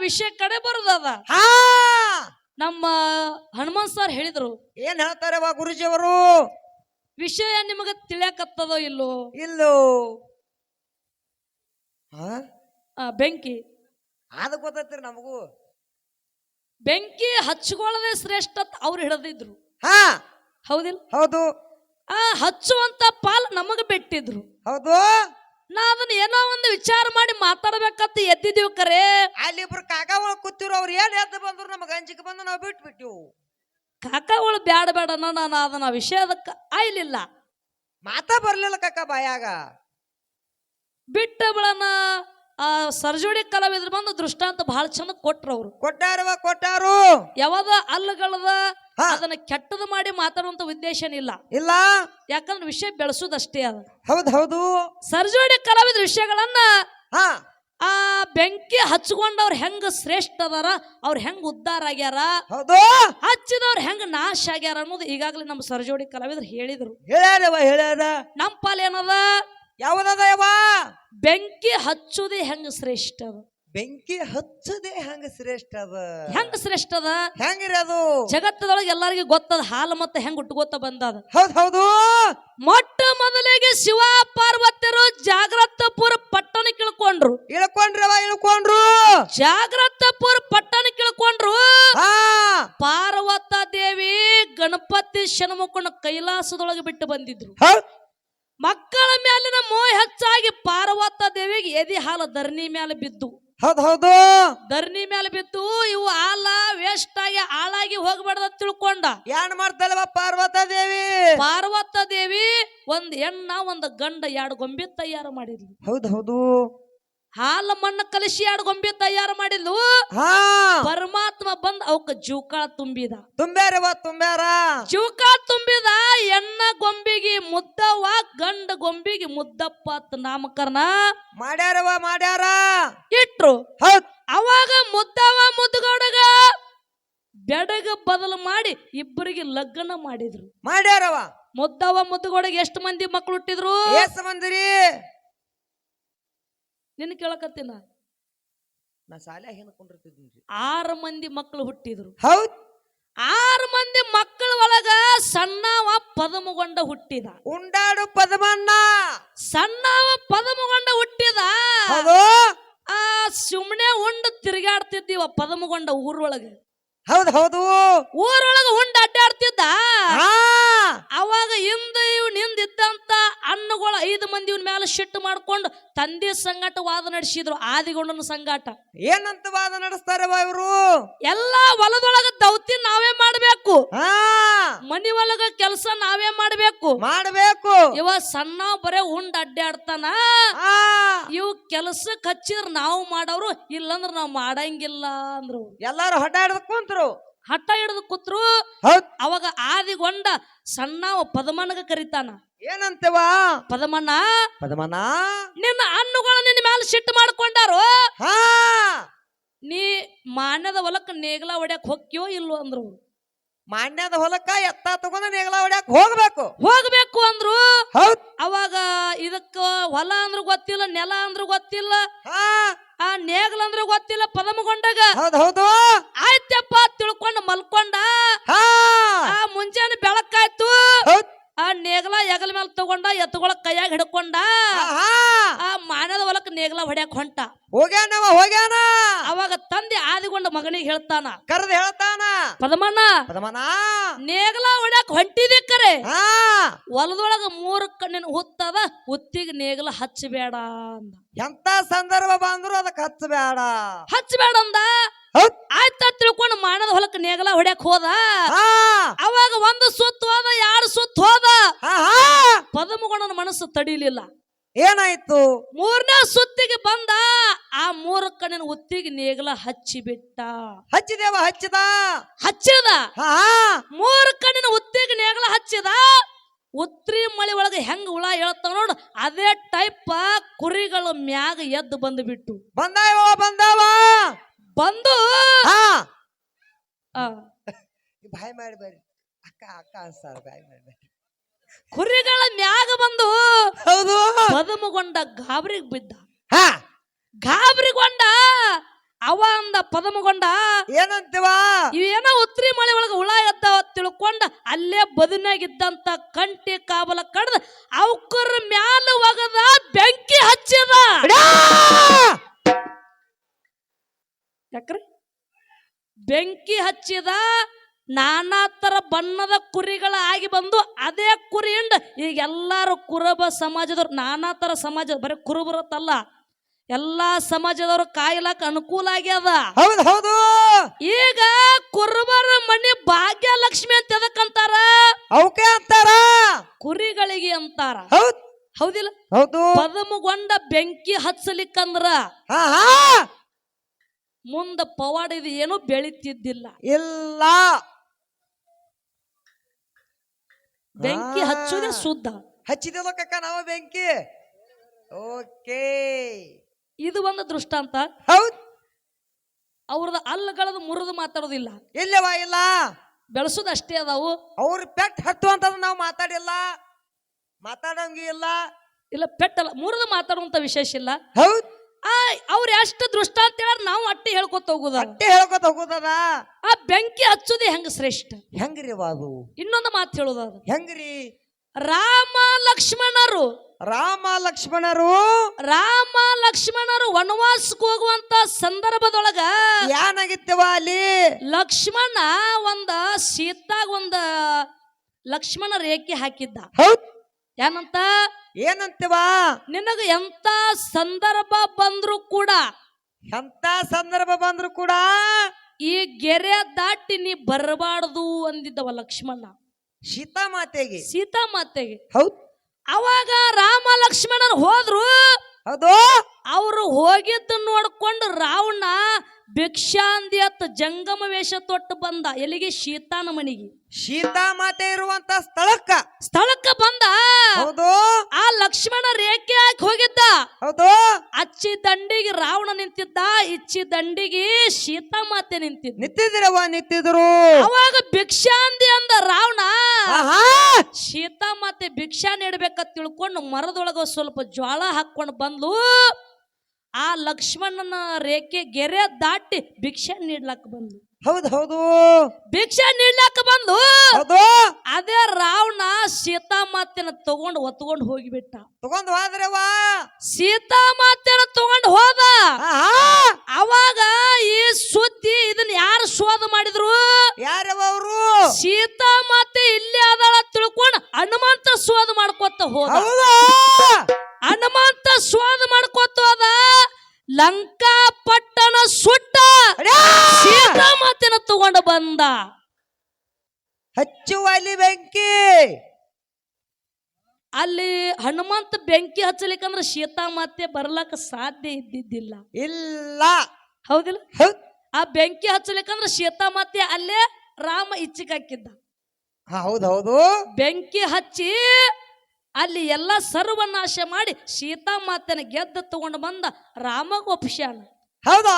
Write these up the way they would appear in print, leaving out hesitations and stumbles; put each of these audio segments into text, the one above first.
ವಿಷಯ ಕಡೆ ಬರುದದ. ಹಾ ನಮ್ಮ ಹನುಮಂತ್ ಸರ್ ಹೇಳಿದ್ರು, ಏನ್ ಹೇಳ್ತಾರವ ಗುರುಜಿಯವರು? ವಿಷಯ ನಿಮಗ ತಿಳಿಯಕತ್ತದೋ ಇಲ್ಲೋ? ಇಲ್ಲೋ. ಬೆಂಕಿ ಅದ ಗೊತ್ತೈತ್ರಿ ನಮಗೂ. ಬೆಂಕಿ ಹಚ್ಕೊಳ್ಳದೆ ಶ್ರೇಷ್ಠ ಅವ್ರು ಹಿಡಿದಿದ್ರು. ಹಾ ಹೌದಿಲ್ಲ? ಹೌದು. ಹಚ್ಚುವಂತ ಪಾಲ್ ನಮಗ ಬಿಟ್ಟಿದ್ರು. ಹೌದು. ನಾ ಅದನ್ನ ಏನೋ ಒಂದು ವಿಚಾರ ಮಾಡಿ ಮಾತಾಡ್ಬೇಕಂತ ಎದ್ದಿದ್ದೀವಿ. ಕರೆ ಅಲ್ಲಿ ಇಬ್ರು ಕಾಕ ಒಳಗ್ ಕೂತಿರು, ಅವ್ರು ಏನ್ ಎದ್ದು ಬಂದ್ರು ನಮಗ ಅಂಜಿಕೆ ಬಂದು ನಾವು ಬಿಟ್ಬಿಟ್ಟಿವು. ಕಾಕಗಳು ಬ್ಯಾಡ ಬೇಡ ನಾನು ಅದನ್ನ ವಿಷಯದಕ್ಕ ಆಯ್ಲಿಲ್ಲ, ಮಾತಾ ಬರ್ಲಿಲ್ಲ ಕಾಕ ಬಾಯಾಗ. ಬಿಟ್ಟ ಬಳನ ಸರ್ಜೋಡಿ ಕಲಾವಿದ್ರು ಬಂದು ದೃಷ್ಟಾಂತ ಬಹಳ ಚಂದ ಕೊಟ್ರು. ಅವ್ರು ಕೊಟ್ಟಾರವ ಕೊಟ್ಟಾರು. ಯಾವಾಗ ಅಲ್ಲಗಳದ ಅದನ್ನ ಕೆಟ್ಟದ ಮಾಡಿ ಮಾತಾಡುವಂತ ಉದ್ದೇಶ ಇಲ್ಲ. ಯಾಕಂದ್ರೆ ವಿಷಯ ಬೆಳೆಸೋದಷ್ಟೇ ಅದ. ಹೌದು ಹೌದು. ಸರ್ಜೋಡಿ ಕಲಾವಿದ್ರ ವಿಷಯಗಳನ್ನ ಆ ಬೆಂಕಿ ಹಚ್ಕೊಂಡವ್ರ ಹೆಂಗ ಶ್ರೇಷ್ಠ ಅದಾರ, ಅವ್ರ ಹೆಂಗ ಉದ್ಧಾರ ಆಗ್ಯಾರ, ಹೌದು, ಹಚ್ಚಿದವ್ರ ಹೆಂಗ ನಾಶ ಆಗ್ಯಾರ ಅನ್ನೋದು ಈಗಾಗಲೇ ನಮ್ಮ ಸರ್ಜೋಡಿ ಕಲಾವಿದ್ರು ಹೇಳಿದ್ರು. ಹೇಳ್ಯಾರ. ನಮ್ಮ ಪಾಲ್ ಏನದ? ಯಾವ್ದದ ಯಾವ? ಬೆಂಕಿ ಹಚ್ಚುದೇ ಹೆಂಗ ಶ್ರೇಷ್ಠ ಅದ. ಬೆಂಕಿ ಹಚ್ಚದೆ ಹೆಂಗ ಶ್ರೇಷ್ಠ ಅದ. ಹೆಂಗ ಶ್ರೇಷ್ಠ ಅದ? ಹೆಂಗಿರಿ ಅದು? ಜಗತ್ತದೊಳಗೆ ಎಲ್ಲರಿಗೂ ಗೊತ್ತದ ಹಾಲು ಮತ್ತೆ ಹೆಂಗ ಹುಟ್ಟುಗೋತ ಬಂದದ. ಹೌದು ಹೌದು. ಮೊಟ್ಟ ಮೊದಲಿಗೆ ಶಿವ ಪಾರ್ವತಿಯರು ಜಾಗ್ರತಪುರ ಪಟ್ಟಣಕ್ಕೆ ಇಳ್ಕೊಂಡ್ರು. ಇಳ್ಕೊಂಡ್ರು. ಜಾಗ್ರತಪುರ ಪಟ್ಟಣಕ್ಕೆ ಇಳ್ಕೊಂಡ್ರು. ಪಾರ್ವತ ದೇವಿ ಗಣಪತಿ ಶನಮುಖನ ಕೈಲಾಸದೊಳಗೆ ಬಿಟ್ಟು ಬಂದಿದ್ರು. ಮಕ್ಕಳ ಮೇಲಿನ ಮೋಹ ಹೆಚ್ಚಾಗಿ ಪಾರ್ವತ ದೇವಿಗೆ ಎದಿ ಹಾಲು ಧರಣಿ ಮೇಲೆ ಬಿದ್ದು. ಹೌದು ಹೌದು. ಧರಣಿ ಮೇಲೆ ಬಿದ್ದು ಇವು ಹಾಲ ವೇಸ್ಟ್ ಆಗಿ ಹಾಳಾಗಿ ಹೋಗ್ಬಾರ್ದ ತಿಳ್ಕೊಂಡ. ಏನ್ ಮಾಡ್ತಾಳವ ಪಾರ್ವತ ದೇವಿ? ಪಾರ್ವತ ದೇವಿ ಒಂದ್ ಹೆಣ್ಣ ಒಂದ್ ಗಂಡ 2 ಗೊಂಬೆ ತಯಾರು ಮಾಡಿದ್ಲು. ಹೌದು ಹೌದು. ಹಾಲ ಮಣ್ಣ ಕಲಿಸಿ 2 ಗೊಂಬೆ ತಯಾರು ಮಾಡಿದ್ಲು. ಪರಮಾತ್ಮ ಬಂದ್ ಅವಕ್ಕ ಜೂಕಾಳ ತುಂಬ್ಯಾರ. ಜೂಕಾಳ ತುಂಬಿದ ಹೆಣ್ಣ ಗೊಂಬಿಗೆ ಮುದ್ದವ್ವ, ಗಂಡ ಗೊಂಬಿಗೆ ಮುದ್ದಪ್ಪ ಅಂತ ನಾಮಕರಣ ಮಾಡ್ಯಾರ ಇಟ್ರು. ಅವಾಗ ಮುದ್ದವ್ವ ಮುದ್ದಗೌಡಗ ಬೆಡಗ ಬದಲು ಮಾಡಿ ಇಬ್ಬರಿಗೆ ಲಗ್ನ ಮಾಡಿದ್ರು. ಮುದ್ದವ್ವ ಮುದ್ದಗೌಡಗೆ ಎಷ್ಟು ಮಂದಿ ಮಕ್ಕಳು ಹುಟ್ಟಿದ್ರು? ಎಷ್ಟು ಮಂದಿರಿ? ನಿನ್ನ ಕೇಳಕತ್ತೀನ. ನಾ ಶಾಲೆ ಹೇಳ್ಕೊಂಡಿರ್ತಿದ್ನಿ. 6 ಮಂದಿ ಮಕ್ಕಳು ಹುಟ್ಟಿದ್ರು. ಹೌದ್. 6 ಮಂದಿ ಮಕ್ಕಳ ಒಳಗ ಸಣ್ಣವ ಪದಮಗೊಂಡ ಹುಟ್ಟಿದ. ಉಂಡಾಡು ಪದಮಣ್ಣ. ಸಣ್ಣವ ಪದಮಗೊಂಡ ಹುಟ್ಟಿದ. ಸುಮ್ನೆ ಉಂಡು ತಿರುಗಾಡ್ತಿದ್ದೀವ ಪದಮಗೊಂಡ ಊರೊಳಗೆ. ಹೌದು ಹೌದು. ಊರೊಳಗ ಉಂಡು ಅಡ್ಡಾಡ್ತಿದ್ದ. ಅವಾಗ ಹಿಂದಿದ್ದಂತ ಅಣ್ಣಗಳು 5 ಮಂದಿ ಇವನ್ ಮೇಲೆ ಸಿಟ್ಟು ಮಾಡ್ಕೊಂಡು ತಂದೆ ಸಂಗಾಟ ವಾದ ನಡೆಸಿದ್ರು. ಆದಿಗೊಂಡನ ಸಂಗಾಟ. ಏನಂತ ವಾದ ನಡೆಸ್ತಾರ ಇವರು? ಎಲ್ಲಾ ಹೊಲದೊಳಗ ದೌತಿ ನಾವೇ ಮಾಡ್ಬೇಕು, ಮನಿ ಒಳಗ ಕೆಲಸ ನಾವೇ ಮಾಡ್ಬೇಕು. ಇವ ಸಣ್ಣ ಬರೇ ಉಂಡ್ ಅಡ್ಡಾಡ್ತಾನ. ಇವ್ ಕೆಲ್ಸಕ್ಕೆ ಹಚ್ಚಿದ್ರ ನಾವು ಮಾಡವ್ರು, ಇಲ್ಲಂದ್ರ ನಾವ್ ಮಾಡಂಗಿಲ್ಲ ಅಂದ್ರು. ಎಲ್ಲಾರು ಹಠ ಹಿಡಿದು ಕೂತ್ರು. ಅವಾಗ ಆದಿಗೊಂಡ ಸಣ್ಣವ ಪದಮಣ್ಣಗ ಕರಿತಾನ. ಏನಂತವಾ? ಪದಮಣ್ಣ ನಿನ್ನ ಹಣ್ಣುಗಳು ನಿನ್ನ ಮೇಲೆ ಸಿಟ್ಟು ಮಾಡ್ಕೊಂಡಾರು. ನೀ ಮಾನ್ಯದ ಹೊಲಕ್ಕ ನೇಗಲ ಹೊಡ್ಯಾಕ ಹೊಕ್ಕಿಯೋ ಇಲ್ವೋ ಅಂದ್ರು. ಮಾನ್ಯದ ಹೊಲಕ್ಕ ಎತ್ತ ತಗೊಂಡ ನೇಗಲ ಹೊಡ್ಯಾಕ ಹೋಗ್ಬೇಕು ಅಂದ್ರು. ಅವಾಗ ಇದಕ್ಕ ಹೊಲ ಅಂದ್ರು ಗೊತ್ತಿಲ್ಲ, ನೆಲ ಅಂದ್ರು ಗೊತ್ತಿಲ್ಲ, ಆ ನೇಗಲ ಅಂದ್ರು ಗೊತ್ತಿಲ್ಲ ಪದಮಗೊಂಡಾಗ. ಆಯ್ತಪ್ಪ ತಿಳ್ಕೊಂಡು ಮಲ್ಕೊಂಡ. ಮುಂಜಾನೆ ಬೆಳಕಾಯ್ತು. ಆ ನೇಗಲ ಹೆಗಲ ಮೇಲೆ ತಗೊಂಡ ಎತ್ತುಗಳ ಕೈಯಾಗ ಹಿಡ್ಕೊಂಡ. ಆ ಮಾನದ ಹೊಲಕ್ಕ ನೇಗಲ ಹೊಡ್ಯಾಕ ಹೊಂಟ. ಹೋಗ್ಯಾನ. ಅವಾಗ ತಂದೆ ಆದಿಗೊಂಡ ಮಗನಿಗೆ ಹೇಳ್ತಾನ, ಪದಮಣ್ಣ ನೇಗಲ ಹೊಡ್ಯಾಕ ಹೊಂಟಿದೆ ಕರೆ, ಹೊಲದೊಳಗ 3 ಕಣ್ಣಿನ ಹುತ್ತದ, ಹುತ್ತಿಗೆ ನೇಗಲ ಹಚ್ಚಬೇಡ ಅಂದ. ಎಂತ ಸಂದರ್ಭ ಬಂದ್ರು ಅದಕ್ಕೆ ಹಚ್ಚಬೇಡ ಅಂದ. ಆಯ್ತ ತಿಳ್ಕೊಂಡು ಮಾನದ ಹೊಲಕ್ಕ ನೇಗಲ ಹೊಡ್ಯಾಕ ಹೋದ. ಅವಾಗ 1 ಸುತ್ತ ಹೋದ, 2 ಸುತ್ತ ಹೋದ. ಪದಮಗೊಂಡನ ಮನಸ್ಸು ತಡಿಲಿಲ್ಲ. ಏನಾಯ್ತು? 3ನೇ ಸುತ್ತಿಗೆ ಬಂದ. ಆ 3 ಕಣ್ಣಿನ ಹುತ್ತಿಗೆ ನೇಗಲ ಹಚ್ಚಿದ. 3 ಕಣ್ಣಿನ ಹುತ್ತಿಗೆ ನೇಗಲ ಹಚ್ಚಿದ. ಉತ್ರಿ ಮಳಿ ಒಳಗ ಹೆಂಗ ಹುಳ ಹೇಳ್ತಾವ ನೋಡು, ಅದೇ ಟೈಪ್ ಕುರಿಗಳ ಮ್ಯಾಗ ಎದ್ದು ಬಂದು ಬಂದು ಬಾಯ್ ಮಾಡಿ ಕುರಿಗಳ ಮ್ಯಾಗ ಬಂದು ಪದಮಗೊಂಡ ಗಾಬರಿಗೆ ಬಿದ್ದ. ಗಾಬರಿಗೊಂಡ ಅವ ಅಂದ ಪದಮಗೊಂಡ ಏನಂತೀವ ಇವೇನೋ ಉತ್ರಿ ಮಳೆ ಒಳಗ ಹುಳ ಎದ್ದಾವ ತಿಳ್ಕೊಂಡ ಅಲ್ಲೇ ಬದುನಾಗಿದ್ದಂತ ಕಂಟಿ ಕಾಬಲ ಕಡ್ದ ಅವಕರ ಮ್ಯಾಲ ಒಗದ ಬೆಂಕಿ ಹಚ್ಚಿದ. ಯಾಕ್ರಿ ಬೆಂಕಿ ಹಚ್ಚಿದ. ನಾನಾ ತರ ಬಣ್ಣದ ಕುರಿಗಳ ಆಗಿ ಬಂದು ಅದೇ ಕುರಿಯಿಂದ ಈಗ ಎಲ್ಲಾರು ಕುರುಬ ಸಮಾಜದವ್ರು ನಾನಾ ತರ ಸಮಾಜ ಬರೀ ಕುರುಬರತ್ತಲ್ಲ ಎಲ್ಲಾ ಸಮಾಜದವ್ರು ಕಾಯ್ಲಾಕ ಅನುಕೂಲ ಆಗ್ಯದ. ಹೌದು ಹೌದು. ಈಗ ಕುರುಬರ ಮನಿ ಭಾಗ್ಯಲಕ್ಷ್ಮಿ ಅಂತ ಎದಕ್ಕಂತಾರ? ಅವಕ್ಕೆ ಅಂತಾರ, ಕುರಿಗಳಿಗೆ ಅಂತಾರ. ಹೌದ್ ಹೌದಿಲ್ಲ? ಹೌದು. ಪದಮಗೊಂಡ ಬೆಂಕಿ ಹಚ್ಚಲಿಕ್ಕಂದ್ರ ಮುಂದ ಪವಾಡ ಏನು ಬೆಳಿತಿದ್ದಿಲ್ಲ. ಇಲ್ಲ, ಬೆಂಕಿ ಹಚ್ಚುದೇ ಶುದ್ಧ. ಹಚ್ಚಿದಿಲ್ಲ ಕಕ್ಕ ನಾವು ಬೆಂಕಿ. ಓಕೆ, ಇದು ಒಂದು ದೃಷ್ಟಾಂತ. ಹೌದ್. ಅವ್ರದ ಅಲ್ಲಗಳದ ಮುರಿದು ಮಾತಾಡೋದಿಲ್ಲ, ಇಲ್ಲವಾ ಇಲ್ಲ, ಬೆಳೆಸೋದು ಅಷ್ಟೇ ಅದಾವು. ಅವ್ರ ಪೆಟ್ ಹತ್ತು ಅಂತ ನಾವು ಮಾತಾಡಿಲ್ಲ, ಮಾತಾಡಂಗಿ ಇಲ್ಲ. ಇಲ್ಲ ಪೆಟ್ಟಲ್ಲ, ಮುರಿದು ಮಾತಾಡುವಂತ ವಿಶೇಷ ಇಲ್ಲ. ಹೌದ್. ಅವ್ರ ಎಷ್ಟು ದೃಷ್ಟಾಂತ ಹೇಳ ನಾವು ಅಟ್ಟಿ ಹೇಳ್ಕೊತ ಹೋಗುದ, ಅಟ್ಟೆ ಹೇಳ್ಕೊತ ಹೋಗುದದ. ಆ ಬೆಂಕಿ ಹಚ್ಚೋದೇ ಹೆಂಗ ಶ್ರೇಷ್ಠ. ಹೆಂಗ್ರಿ ಬಾಬು? ಇನ್ನೊಂದು ಮಾತು ಹೇಳುದ, ಹೆಂಗ್ರಿ? ರಾಮ ಲಕ್ಷ್ಮಣರು ರಾಮ ಲಕ್ಷ್ಮಣರು ವನವಾಸಕ್ಕೆ ಹೋಗುವಂತ ಸಂದರ್ಭದೊಳಗ ಏನಾಗಿತ್ತವ ಅಲ್ಲಿ? ಲಕ್ಷ್ಮಣ ಸೀತಾಗ ಲಕ್ಷ್ಮಣ ರೇಖೆ ಹಾಕಿದ್ದ. ಹೌದ್. ಏನಂತ? ಏನಂತೀವ? ನಿನಗ ಎಂತ ಸಂದರ್ಭ ಬಂದ್ರು ಕೂಡ, ಎಂತ ಸಂದರ್ಭ ಬಂದ್ರು ಕೂಡ ಈ ಗೆರೆ ದಾಟಿ ನೀ ಬರಬಾರದು ಅಂದಿದ್ದವ ಲಕ್ಷ್ಮಣ ಸೀತಾಮಾತೆಗೆ. ಹೌದ್. ಅವಾಗ ರಾಮ ಲಕ್ಷ್ಮಣರು ಹೋದ್ರು. ಹೌದು. ಅವರು ಹೋಗಿದ್ದು ನೋಡ್ಕೊಂಡು ರಾವಣ ಭಿಕ್ಷಾಂದಿ ಅತ್ತ ಜಂಗಮ ವೇಷ ತೊಟ್ಟು ಬಂದ. ಎಲ್ಲಿಗೆ? ಸೀತಾನ ಮನಿಗೆ. ಸೀತಾಮಾತೆ ಇರುವಂತ ಸ್ಥಳಕ್ಕ ಬಂದ. ಹೌದು. ಆ ಲಕ್ಷ್ಮಣ ರೇಖೆ ಹಾಕಿ ಹೋಗಿದ್ದ. ಹೌದು. ಅಚ್ಚಿ ದಂಡಿಗೆ ರಾವಣ ನಿಂತಿದ್ದ, ಇಚ್ಚಿ ದಂಡಿಗೆ ಸೀತಾಮಾತೆ ನಿಂತಿದ್ರು. ಅವಾಗ ಭಿಕ್ಷಾಂದಿ ಅಂದ ರಾವಣ. ಸೀತಾಮಾತೆ ಭಿಕ್ಷಾ ನೀಡ್ಬೇಕಂತ ತಿಳ್ಕೊಂಡು ಮರದೊಳಗ ಸ್ವಲ್ಪ ಜ್ವಾಳ ಹಾಕೊಂಡು ಬಂದ್ಲು. ಆ ಲಕ್ಷ್ಮಣನ ರೇಖೆ ಗೆರೆ ದಾಟಿ ಭಿಕ್ಷಾ ನೀಡ್ಲಾಕ ಬಂದ್ಲು. ಹೌದು. ಭಿಕ್ಷಾ ನೀಡ್ಲಾಕ ಬಂದ್ಲು. ಹೌದು. ಅದೇ ರಾವಣ ಸೀತಾಮಾತೆನ ಒತ್ಕೊಂಡು ಹೋಗಿಬಿಟ್ಟ. ತಗೊಂಡ್ ಹೋದ್ರವಾ? ಸೀತಾಮಾತೆನ ತಗೊಂಡು ಹೋದ. ಅವಾಗ ಈ ಸುದ್ದಿ ಇದನ್ನ ಯಾರು ಶೋಧ ಮಾಡಿದ್ರು? ಯಾರವ ಅವರು? ಸೀತಾಮಾತೆ ಇಲ್ಲೇ ಅದಾಳ ತಿಳ್ಕೊಂಡು ಹನುಮಂತ ಶೋಧ ಮಾಡ್ಕೊತ ಹೋದ. ಹನುಮಂತ ಶೋಧ ಮಾಡ್ಕೊತ ಹೋದ. ಲಂಕಾ ಪಟ್ಟಣ ಸುಟ್ಟ ಸೀತಾಮಾತೆನ ತಗೊಂಡು ಬಂದ. ಹಚ್ಚುವಲ್ಲಿ ಬೆಂಕಿ. ಅಲ್ಲಿ ಹನುಮಂತ ಬೆಂಕಿ ಹಚ್ಚಲಿಕ್ಕಂದ್ರೆ ಸೀತಾಮಾತೆ ಬರ್ಲಕ್ಕ ಸಾಧ್ಯ ಇದ್ದಿದ್ದಿಲ್ಲ. ಇಲ್ಲ. ಹೌದಿಲ್ಲ? ಹೌದ್. ಆ ಬೆಂಕಿ ಹಚ್ಚಲಿಕ್ಕಂದ್ರೆ ಸೀತಾಮಾತೆ ಅಲ್ಲೇ ರಾಮ ಇಚ್ಚಿಗೆ ಹಾಕಿದ್ದ. ಹೌದು. ಬೆಂಕಿ ಹಚ್ಚಿ ಅಲ್ಲಿ ಎಲ್ಲ ಸರ್ವನಾಶ ಮಾಡಿ ಸೀತಾಮಾತೆನ ಗೆದ್ದು ತಗೊಂಡು ಬಂದ ರಾಮಗ ಒಪ್ಸ್ಯಾನ. ಹೌದಾ?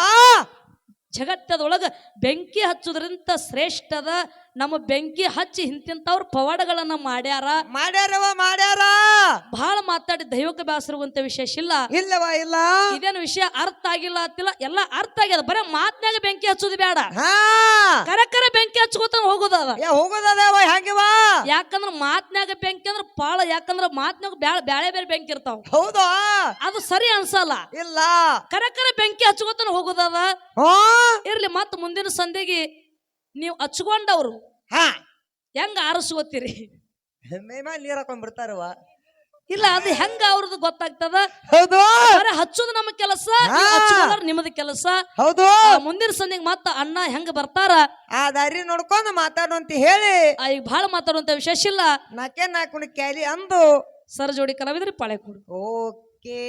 ಜಗತ್ತದೊಳಗ ಬೆಂಕಿ ಹಚ್ಚುದ್ರಿಂದ ಶ್ರೇಷ್ಠದ. ನಮ್ಮ ಬೆಂಕಿ ಹಚ್ಚಿ ಇಂತಿಂತವ್ರ ಪವಾಡಗಳನ್ನ ಮಾಡ್ಯಾರ. ಬಹಳ ಮಾತಾಡಿ ದೈವಕ್ಕೆ ಬೇಸರುವಂತ ವಿಶೇಷ ಇಲ್ಲ. ಇಲ್ಲ. ಇದೇನು ವಿಷಯ ಅರ್ಥ ಆಗಿಲ್ಲ ಅಂತಿಲ್ಲ, ಎಲ್ಲ ಅರ್ಥ ಆಗ್ಯದ. ಬರೀ ಮಾತ್ನಾಗ ಬೆಂಕಿ ಹಚ್ಚುದು ಬೇಡ, ಕರೆ ಬೆಂಕಿ ಹಚ್ಕೋತ ಹೋಗುದದ. ಯಾಕಂದ್ರ ಮಾತ್ನಾಗ ಬೆಂಕಿ ಅಂದ್ರ ಪಾಳ. ಯಾಕಂದ್ರ ಮಾತ್ನಾಗ ಬ್ಯಾಳೆ ಬೇರೆ ಬೆಂಕಿ ಇರ್ತಾವ. ಹೌದಾ? ಅದು ಸರಿ ಅನ್ಸಲ್ಲ. ಇಲ್ಲ, ಕರೆ ಬೆಂಕಿ ಹಚ್ಕೋತಾನ ಹೋಗುದದ. ಇರ್ಲಿ, ಮತ್ತ ಮುಂದಿನ ಸಂಧಿಗೆ ನೀವು ಹಚ್ಕೊಂಡವ್ರು ಹೆಂಗ ಆರಿಸ್ಕೋತೀರಿ? ನೀರ್ ಹಾಕೊಂಡ್ ಬಿಡ್ತಾರವ. ಇಲ್ಲ, ಅದು ಹೆಂಗ ಅವ್ರದ್ದು ಗೊತ್ತಾಗ್ತದ. ಹೌದು. ಹಚ್ಚುದು ನಮ್ಮ ಕೆಲಸ, ನಿಮ್ಮದ ಕೆಲಸ. ಹೌದು. ಮುಂದಿನ ಸಂಧಿಗೆ ಮತ್ತ ಅಣ್ಣ ಹೆಂಗ ಬರ್ತಾರ ಆ ದಾರಿ ನೋಡ್ಕೊಂಡು ಮಾತಾಡು ಅಂತ ಹೇಳಿ ಈಗ ಬಹಳ ಮಾತಾಡುವಂತ ವಿಶೇಷ ಇಲ್ಲ. ನಾಲ್ಕು ಕ್ಯಾಲಿ ಅಂದು ಸರ್ ಜೋಡಿ ಕಲಾವಿದ್ರಿ ಪಾಳೆ ಕೊಡು. ಓಕೆ.